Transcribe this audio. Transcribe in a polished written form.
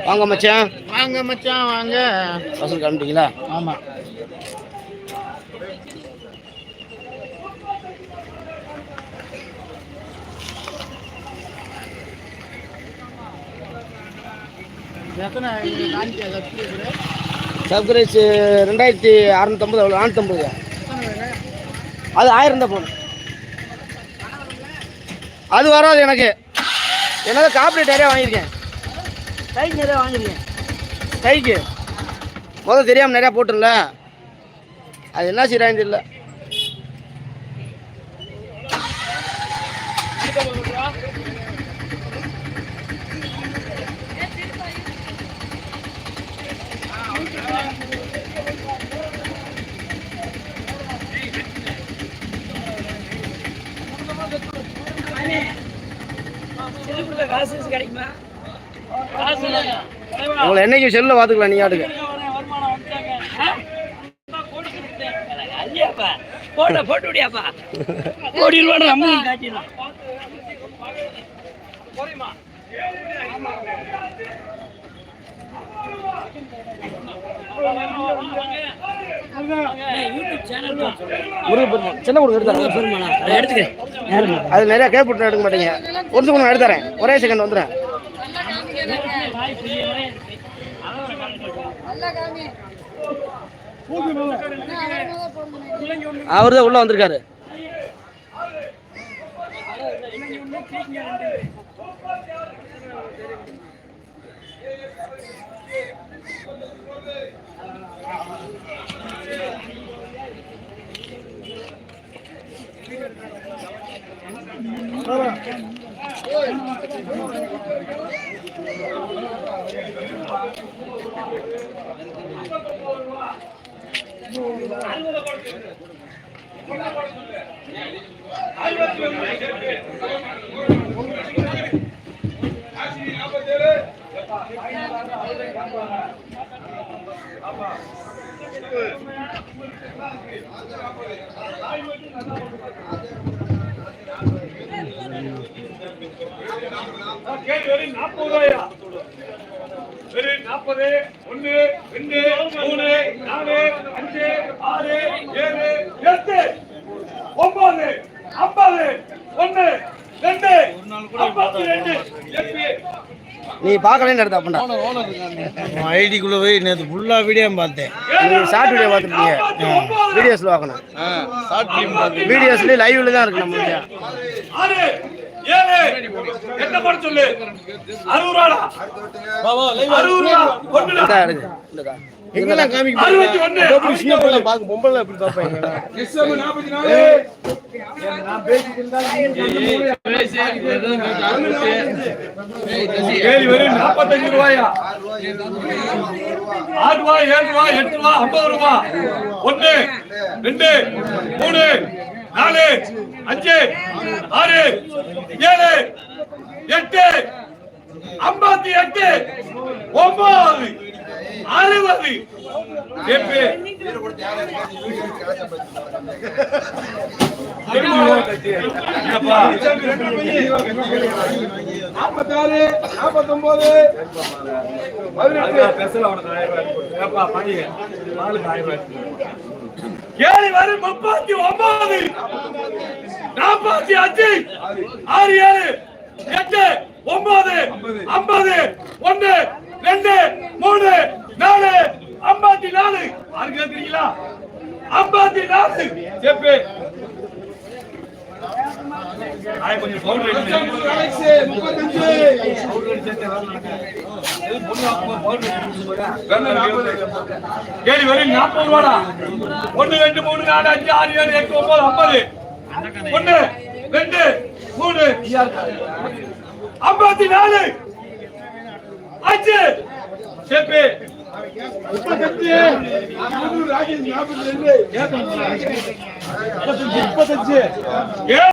வாங்க மச்சான், வாங்க மச்சான் வாங்க. வசூல் காமிட்டீங்களா? ஆமா. சப்ஸ்கிரைஸ் 2650, எவ்வளோ? 450. அது 1000 தான் போகணும். அது வராது எனக்கு. என்னது காப்பரேட் நிறையா வாங்கியிருக்கேன், கைக்கு நிறையா வாங்கியிருக்கேன். கைக்கு முதல் தெரியாமல் நிறையா போட்டுருல, அது என்ன செய்கிறான்னு தெரியல. உங்களை என்னைக்கு செல்ல பார்த்துக்கலாம். நீ ஆட்டுக்கு போட்டு விடியாப்பா ஓடிடுவாடு அம்மன் காட்டிடலாம். சின்ன கொடுங்க எடுத்துக்கிறேன். அது நிறைய கேட்டு எடுக்க மாட்டீங்க. ஒரு செகண்ட் நான் எடுத்துறேன், ஒரே செகண்ட் வந்துடுறேன். அவர் தான் உள்ள வந்திருக்காரு. வெறும் 40 ரூபாயா? வெறும் 40. 1 2 3 4 5 6 7 8 9 50 1 2 52 8. நீ பார்க்கலன்னு எடுத்த அப்படின்னா ஐடிக்குள்ள போய் நேற்று ஃபுல்லா வீடியோ பார்த்தேன். நீங்கள் ஷார்ட் வீடியோ பார்த்துருக்கீங்க, வீடியோஸில் பார்க்கணும். வீடியோஸ்லேயே லைவ்ல தான் இருக்கு. நம்ம 6 7 என்ன பண்ண சொல்லு? 60 ரூபாடா. 60 ரூபா கொண்டுடா. எடுங்க இந்தடா. எங்கெல்லாம் காமிக்க 61 சின்ன பிள்ளை பார்க்க பொம்பளை எப்படி பார்ப்பாங்க? எஸ்எம் 44. நான் பேசிட்டு இருந்தா கேலி வெறும் 45 ரூபாயா? 6 ரூபா 7 ரூபா 8 ரூபா 50 ரூபா. 1 2 3 4 5 6 7 8 58 9 60 எப்பே என்னப்பா 46 49 18 பெசல அவன 1000 ரூபாய் போடு. ஏப்பா பாடிங்க மாலுக்கு 1000 ரூபாய். கேலி வரை 39 45 6 7 8 9 50 1 2 3 4 54. யாருக்கு கேக்குறீங்களா? 54 செப்பு. ஆய் கொஞ்சம் பவுடர் எடுங்க. 35 பவுடர் சேர்த்து வரணும். இது பொண்ணு பவுடர் எடுத்து போடா. 40. கேலி வரை 40 ரூபாடா. 1 2 3 4 5 6 7 8 9 50. 1 2 3 54 5 செப்பு. 35 ராஜேஷ் 42 35